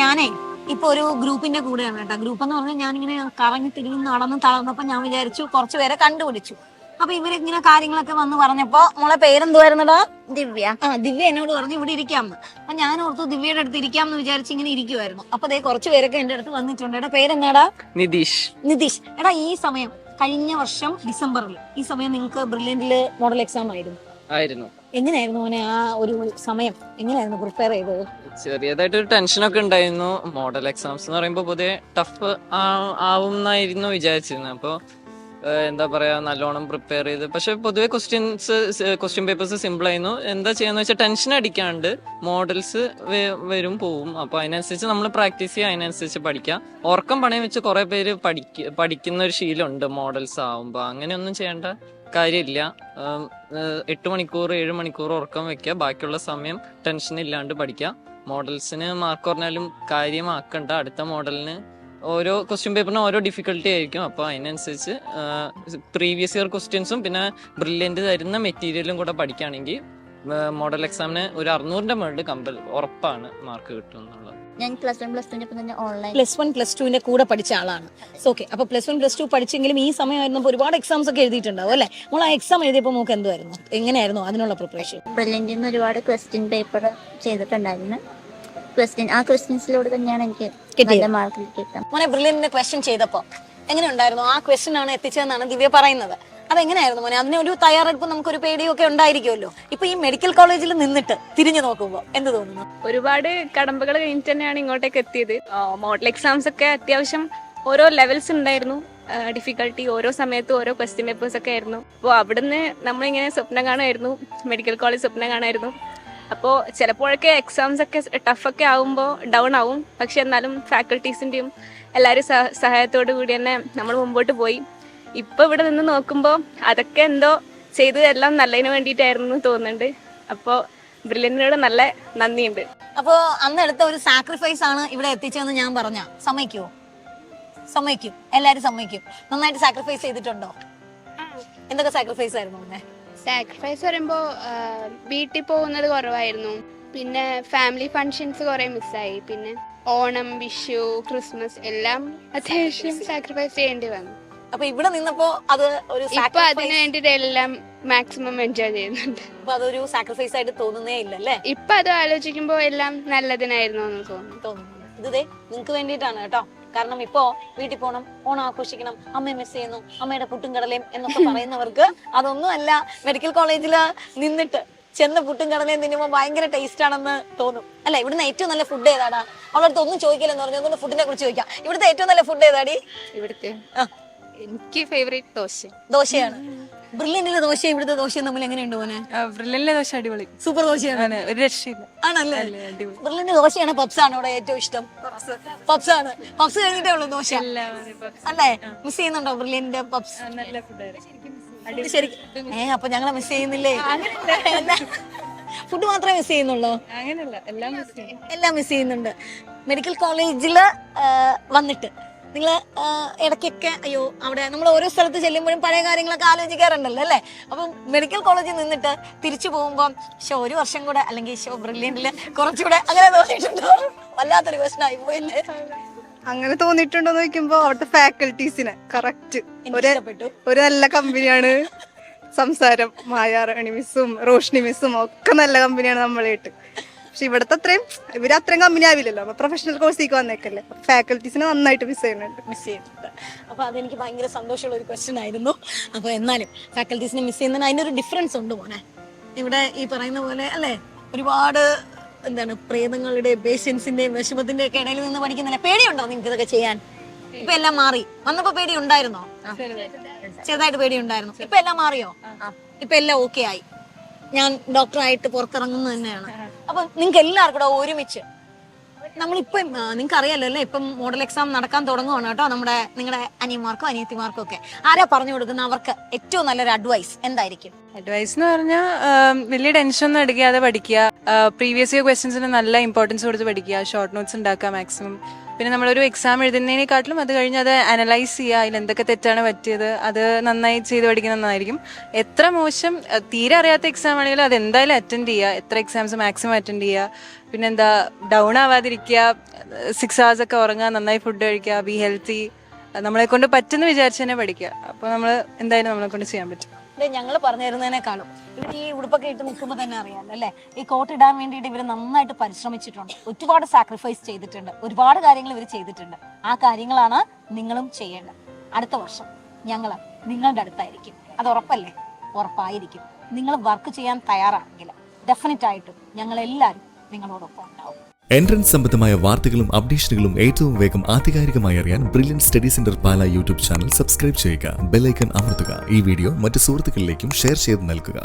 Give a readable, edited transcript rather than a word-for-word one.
ഞാനേ ഇപ്പൊ ഒരു ഗ്രൂപ്പിന്റെ കൂടെയാണ് കേട്ടോ. ഗ്രൂപ്പ് എന്ന് പറഞ്ഞാൽ ഞാനിങ്ങനെ കറങ്ങി തിരിഞ്ഞ് നടന്ന് തളർന്നപ്പോ ഞാൻ വിചാരിച്ചു കുറച്ചു പേരെ കണ്ടുപിടിച്ചു. അപ്പൊ ഇവരിങ്ങനെ കാര്യങ്ങളൊക്കെ വന്ന് പറഞ്ഞപ്പോ മോളെ പേരെന്തുവായിരുന്നടാ? ദിവ്യ. ദിവ്യ എന്നോട് പറഞ്ഞു ഇവിടെ ഇരിക്കാമെന്ന്. അപ്പൊ ഞാൻ ഓർത്തു ദിവ്യയുടെ അടുത്ത് ഇരിക്കാമെന്ന് വിചാരിച്ച് ഇങ്ങനെ ഇരിക്കുവായിരുന്നു. അപ്പൊ അതേ കുറച്ചു പേരൊക്കെ എന്റെ അടുത്ത് വന്നിട്ടുണ്ട്. എടാ പേരെന്നാടാ? നിതീഷ്. നിതീഷ്. എടാ ഈ സമയം കഴിഞ്ഞ വർഷം ഡിസംബറിൽ ഈ സമയം നിങ്ങൾക്ക് ബ്രില്യന്റില് മോഡൽ എക്സാം ആയിരുന്നു. എങ്ങനെയായിരുന്നു മോനെ ആ ഒരു സമയം എങ്ങനെയായിരുന്നു പ്രിപ്പയർ ചെയ്തത്? ചെറിയതായിട്ടൊരു ടെൻഷനൊക്കെ ഉണ്ടായിരുന്നു. മോഡൽ എക്സാംസ് എന്ന് പറയുമ്പോൾ പൊതുവെ ടഫ് ആവും എന്നായിരുന്നു വിചാരിച്ചിരുന്നത്. അപ്പോൾ എന്താ പറയാ, നല്ലോണം പ്രിപ്പയർ ചെയ്ത്. പക്ഷെ പൊതുവെ ക്വസ്റ്റ്യൻ പേപ്പേഴ്സ് സിമ്പിൾ ആയിരുന്നു. എന്താ ചെയ്യാന്ന് വെച്ചാൽ ടെൻഷൻ അടിക്കാണ്ട് മോഡൽസ് വരും പോവും. അപ്പൊ അതിനനുസരിച്ച് നമ്മൾ പ്രാക്ടീസ് ചെയ്യുക, അതിനനുസരിച്ച് പഠിക്കുക. ഉറക്കം പണയം വെച്ച് കുറെ പേര് പഠിക്കുന്ന ഒരു ശീലമുണ്ട് മോഡൽസ് ആവുമ്പോൾ. അങ്ങനെയൊന്നും ചെയ്യേണ്ട കാര്യമില്ല. 8 മണിക്കൂർ 7 മണിക്കൂർ ഉറക്കം വെക്കുക, ബാക്കിയുള്ള സമയം ടെൻഷൻ ഇല്ലാണ്ട് പഠിക്കുക. മോഡൽസിന് മാർക്ക് പറഞ്ഞാലും കാര്യമാക്കണ്ട. അടുത്ത മോഡലിന് ഓരോ ക്വസ്റ്റ്യൻ പേപ്പറിന് ഓരോ ഡിഫിക്കൽട്ടി ആയിരിക്കും. അപ്പോൾ അതിനനുസരിച്ച് പ്രീവിയസ് ഇയർ ക്വസ്റ്റ്യൻസും പിന്നെ ബ്രില്യൻ്റ് തരുന്ന മെറ്റീരിയലും കൂടെ പഠിക്കുകയാണെങ്കിൽ മോഡൽ എക്സാമിന് ഒരു 600ന്റെ മുകളിൽ ഉറപ്പാണ് മാർക്ക് കിട്ടും എന്നുള്ളത്. ഞാൻ +1 +2 തന്നെ ഓൺലൈൻ +1 +2 കൂടെ പഠിച്ച ആളാണ്. ഓക്കെ. അപ്പൊ +1 +2 പഠിച്ചെങ്കിലും ഈ സമയമായിരുന്നപ്പോൾ ഒരുപാട് എക്സാംസ് ഒക്കെ എഴുതിയിട്ടുണ്ടാവും അല്ലെ? നമ്മൾ ആ എക്സാം എഴുതിയപ്പോൾ നമുക്ക് എന്തുവായിരുന്നു, എങ്ങനെയായിരുന്നു അതിനുള്ള പ്രിപ്പറേഷൻ? ബ്രില്യന്റിൽ നിന്ന് ഒരുപാട് ക്വസ്റ്റ്യൻ പേപ്പർ ചെയ്തിട്ടുണ്ടായിരുന്നു. ആ ക്വസ്റ്റ്യൻസിലൂടെ തന്നെയാണ് എനിക്ക് നല്ല മാർക്ക് കിട്ടുക. മോനെ ബ്രില്യന്റിന്റെ ക്വസ്റ്റ്യൻ ചെയ്തപ്പോ എങ്ങനെ ഉണ്ടായിരുന്നു? ആ ക്വസ്റ്റ്യൻ ആണ് എത്തിച്ചതെന്നാണ് ദിവ്യ പറയുന്നത്. അതെങ്ങനെയായിരുന്നു മോനെ? അതിനൊരു തയ്യാറെടുപ്പ് നമുക്കൊരു പേടിയൊക്കെ ഉണ്ടായിരിക്കുമല്ലോ. ഇപ്പൊ ഈ മെഡിക്കൽ കോളേജിൽ നിന്നിട്ട് തിരിഞ്ഞു നോക്കുമ്പോ എന്ത് തോന്നുന്നു? ഒരുപാട് കടമ്പകൾ കഴിഞ്ഞിട്ട് തന്നെയാണ് ഇങ്ങോട്ടേക്ക് എത്തിയത്. മോഡൽ എക്സാംസ് ഒക്കെ അത്യാവശ്യം ഓരോ ലെവൽസ് ഉണ്ടായിരുന്നു. ഡിഫിക്കൽട്ടി ഓരോ സമയത്തും ഓരോ ക്വസ്റ്റ്യൻ പേപ്പേഴ്സ് ഒക്കെ ആയിരുന്നു. അപ്പോൾ അവിടുന്ന് നമ്മളിങ്ങനെ സ്വപ്നം കാണുമായിരുന്നു, മെഡിക്കൽ കോളേജ് സ്വപ്നം കാണുമായിരുന്നു. അപ്പോൾ ചിലപ്പോഴൊക്കെ എക്സാംസ് ഒക്കെ ടഫൊക്കെ ആവുമ്പോൾ ഡൗൺ ആവും. പക്ഷെ എന്നാലും ഫാക്കൽറ്റീസിൻ്റെയും എല്ലാവരും സഹായത്തോടു കൂടി തന്നെ നമ്മൾ മുമ്പോട്ട് പോയി. ഇപ്പൊ ഇവിടെ നിന്ന് നോക്കുമ്പോൾ അതൊക്കെ എന്തോ ചെയ്തതെല്ലാം നല്ലതിന് വേണ്ടിയിട്ടായിരുന്നു തോന്നുന്നുണ്ട്. അപ്പോൾ ബ്രില്യന്റിനോട് നല്ല നന്ദിയുണ്ട്. അപ്പോ അന്ന് എടുത്ത ഒരു സാക്രിഫൈസ് ആണ് ഇവിടെ എത്തിച്ചതെന്ന് ഞാൻ പറഞ്ഞ സമ്മതിക്കുമോ? സമ്മതിക്കും, എല്ലാരും സമ്മതിക്കും. നന്നായിട്ട് സാക്രിഫൈസ് ചെയ്തിട്ടുണ്ടോ? എന്തൊക്കെ സാക്രിഫൈസ് ആയിരുന്നു? സാക്രിഫൈസ് പറയുമ്പോ വീട്ടിൽ പോകുന്നത് കുറവായിരുന്നു. പിന്നെ ഫാമിലി ഫങ്ഷൻസ് കുറെ മിസ്സായി. പിന്നെ ഓണം, വിഷു, ക്രിസ്മസ് എല്ലാം അത്യാവശ്യം സാക്രിഫൈസ് ചെയ്യേണ്ടി വന്നു. അപ്പൊ ഇവിടെ നിന്നപ്പോ അത് ഒരു ഇപ്പൊ അതിനു വേണ്ടിട്ട് എല്ലാം മാക്സിമം എൻജോയ് ചെയ്യുന്നുണ്ട്. അപ്പൊ അതൊരു സാക്രിഫൈസ് ആയിട്ട് തോന്നുന്നേ ഇല്ലല്ലേ? ഇപ്പൊ അത് ആലോചിക്കുമ്പോ എല്ലാം നല്ലതിനായിരുന്നു എന്ന് തോന്നുന്നു. ഇതേ നിങ്ങക്ക് വേണ്ടിയിട്ടാണ് കേട്ടോ. കാരണം ഇപ്പോ വീട്ടിൽ പോകണം, ഓണം ആഘോഷിക്കണം, അമ്മയെ മിസ് ചെയ്യുന്നു, അമ്മയുടെ പുട്ടും കടലയും എന്നൊക്കെ പറയുന്നവർക്ക് അതൊന്നും അല്ല. മെഡിക്കൽ കോളേജില് നിന്നിട്ട് ചെന്ന് പുട്ടും കടലയും തിന്നുമ്പോ ഭയങ്കര ടേസ്റ്റ് ആണെന്ന് തോന്നും അല്ലെ? ഇവിടുന്ന് ഏറ്റവും നല്ല ഫുഡ് ഏതാടാ? അവളടുത്ത് ഒന്നും ചോദിക്കില്ലെന്ന് പറഞ്ഞു, അതുകൊണ്ട് ഫുഡിനെ കുറിച്ച് ചോദിക്കാം. ഇവിടുത്തെ ഏറ്റവും നല്ല ഫുഡ് ഏതാടി? ഇവിടുത്തെ എനിക്ക് ഫേവറേറ്റ് ദോശയാണ്. ബ്രില്യന്റിലെ ദോശ ഇവിടുത്തെ ദോശയും തമ്മിൽ എങ്ങനെയുണ്ട് മോനെ? ബ്രില്യന്റിലെ ദോശ അടിപൊളി, സൂപ്പർ ദോശയാണ്, ഒരു രക്ഷയില്ല. ആണല്ലേ? ബ്രില്യന്റ് ദോശയാണ്. പപ്സ് ആണ് ഇവിടെ ഏറ്റവും ഇഷ്ടം. പപ്സ് ആണ്. പപ്സ് കഴിഞ്ഞിട്ടേ ഉള്ളൂ ദോശ അല്ലേ? മിസ് ചെയ്യുന്നുണ്ടോ ബ്രില്യന്റിന്റെ പപ്സ്? ശരിക്കും അപ്പൊ ഞങ്ങളെ മിസ് ചെയ്യുന്നില്ലേ? ഫുഡ് മാത്രമേ മിസ് ചെയ്യുന്നുള്ളൂ? അങ്ങനെയല്ല, എല്ലാം മിസ് ചെയ്യുന്നുണ്ട്. മെഡിക്കൽ കോളേജില് വന്നിട്ട് നിങ്ങള് ഇടയ്ക്കൊക്കെ അയ്യോ അവിടെ നമ്മൾ ഓരോ സ്ഥലത്ത് ചെല്ലുമ്പോഴും പഴയ കാര്യങ്ങളൊക്കെ ആലോചിക്കാറുണ്ടല്ലോ അല്ലേ? അപ്പം മെഡിക്കൽ കോളേജിൽ നിന്നിട്ട് തിരിച്ചു പോകുമ്പോൾ ഒരു വർഷം കൂടെ അല്ലെങ്കിൽ ബ്രില്യന്റില് കുറച്ചുകൂടെ അങ്ങനെ തോന്നിയിട്ടുണ്ടോ? വല്ലാത്തൊരു ക്വസ്റ്റൻ ആയി പോയില്ലേ? അങ്ങനെ തോന്നിയിട്ടുണ്ടോ ചോദിക്കുമ്പോ അവിടുത്തെ ഫാക്കൽറ്റീസിനെ കറക്റ്റ് ഒരു നല്ല കമ്പനിയാണ്. സംസാരം മായാറാണി മിസ്സും റോഷ്നി മിസ്സും ഒക്കെ നല്ല കമ്പനിയാണ് നമ്മളായിട്ട്. പക്ഷെ ഇവിടുത്തെ അത്രയും കമ്പനി ആവില്ലല്ലോ. അപ്പൊ പ്രൊഫഷണൽ കോഴ്സിലേക്ക് വന്നേക്കല്ലേ, ഫാക്കൽറ്റീസിനെ നന്നായിട്ട് മിസ് ചെയ്യുന്നുണ്ട്. അപ്പൊ അതെനിക്ക് ഭയങ്കര സന്തോഷമുള്ള ഒരു ക്വസ്റ്റ്യൻ ആയിരുന്നു. അപ്പൊ എന്നാലും ഫാക്കൽറ്റീസിനെ മിസ് ചെയ്യുന്നതിന് അതിനൊരു ഡിഫറൻസ് ഉണ്ട് മോനെ. ഇവിടെ ഈ പറയുന്ന പോലെ അല്ലെ, ഒരുപാട് പ്രേതങ്ങളുടെയും പേഷ്യൻസിന്റെയും വിഷമത്തിന്റെ ഒക്കെ ഇടയിൽ നിന്ന് പഠിക്കുന്നില്ല. പേടിയുണ്ടോ നിങ്ങൾക്ക് ഇതൊക്കെ ചെയ്യാൻ? ഇപ്പൊ എല്ലാം മാറി. വന്നപ്പോ പേടി ഉണ്ടായിരുന്നോ? ചെറുതായിട്ട് പേടി ഉണ്ടായിരുന്നു. ഇപ്പൊ എല്ലാം മാറിയോ? ഇപ്പൊ എല്ലാം ഓക്കെ ആയി. ഞാൻ ഡോക്ടറായിട്ട് പുറത്തിറങ്ങുന്നത് തന്നെയാണ്. അപ്പൊ നിങ്ങൾക്ക് എല്ലാവർക്കും കൂടെ ഒരുമിച്ച് നമ്മളിപ്പം നിങ്ങൾക്ക് അറിയാലോ അല്ലേ, ഇപ്പം മോഡൽ എക്സാം നടക്കാൻ തുടങ്ങുവാണ് കേട്ടോ. നിങ്ങളുടെ അനിയന്മാർക്കും അനിയത്തിമാർക്കും ഒക്കെ ആരാ പറഞ്ഞു കൊടുക്കുന്ന അവർക്ക് ഏറ്റവും നല്ലൊരു അഡ്വൈസ് എന്തായിരിക്കും? അഡ്വൈസ് എന്ന് പറഞ്ഞാൽ വലിയ ടെൻഷൻ ഒന്നും എടുക്കാതെ പഠിക്കുക. പ്രീവിയസ് ഇയർ ക്വസ്റ്റ്യൻസിന് നല്ല ഇമ്പോർട്ടൻസ് കൊടുത്ത് പഠിക്കുക. ഷോർട്ട് നോട്ട്സ് ഉണ്ടാക്കുക മാക്സിമം. പിന്നെ നമ്മളൊരു എക്സാം എഴുതുന്നതിനെക്കാട്ടിലും അത് കഴിഞ്ഞ് അത് അനലൈസ് ചെയ്യുക, അതിൽ എന്തൊക്കെ തെറ്റാണ് പറ്റിയത്, അത് നന്നായി ചെയ്ത് പഠിക്കുന്നത് നന്നായിരിക്കും. എത്ര മോശം തീരെ അറിയാത്ത എക്സാം ആണെങ്കിലും അത് എന്തായാലും അറ്റൻഡ് ചെയ്യുക. എത്ര എക്സാംസ് മാക്സിമം അറ്റൻഡ് ചെയ്യുക. പിന്നെന്താ ഡൗൺ ആവാതിരിക്കുക, 6 hours ഒക്കെ ഉറങ്ങുക, നന്നായി ഫുഡ് കഴിക്കുക, ബി ഹെൽത്തി, നമ്മളെ കൊണ്ട് പറ്റുന്ന വിചാരിച്ച് തന്നെ പഠിക്കുക. അപ്പോൾ നമ്മൾ എന്തായാലും നമ്മളെ കൊണ്ട് ചെയ്യാൻ പറ്റും. ഞങ്ങൾ പറഞ്ഞു തരുന്നതിനേക്കാളും ഇവർ ഈ ഉടുപ്പൊക്കെ ഇട്ട് നിൽക്കുമ്പോൾ തന്നെ അറിയാമല്ലോ അല്ലേ, ഈ കോട്ട് ഇടാൻ വേണ്ടിയിട്ട് ഇവർ നന്നായിട്ട് പരിശ്രമിച്ചിട്ടുണ്ട്, ഒരുപാട് സാക്രിഫൈസ് ചെയ്തിട്ടുണ്ട്, ഒരുപാട് കാര്യങ്ങൾ ഇവർ ചെയ്തിട്ടുണ്ട്. ആ കാര്യങ്ങളാണ് നിങ്ങളും ചെയ്യേണ്ടത്. അടുത്ത വർഷം ഞങ്ങൾ നിങ്ങളുടെ അടുത്തായിരിക്കും, അത് ഉറപ്പല്ലേ? ഉറപ്പായിരിക്കും. നിങ്ങൾ വർക്ക് ചെയ്യാൻ തയ്യാറാണെങ്കിൽ ഡെഫിനറ്റ് ആയിട്ടും ഞങ്ങൾ എല്ലാവരും നിങ്ങളോടൊപ്പം ഉണ്ടാവും. എൻട്രൻസ് സംബന്ധമായ വാർത്തകളും അപ്ഡേഷനുകളും ഏറ്റവും വേഗം ആധികാരികമായി അറിയാൻ ബ്രില്യൻറ്റ് സ്റ്റഡി സെന്റർ പാല യൂട്യൂബ് ചാനൽ സബ്സ്ക്രൈബ് ചെയ്യുക, ബെൽ ഐക്കൺ അമർത്തുക. ഈ വീഡിയോ മറ്റ് സുഹൃത്തുക്കളിലേക്കും ഷെയർ ചെയ്ത് നൽകുക.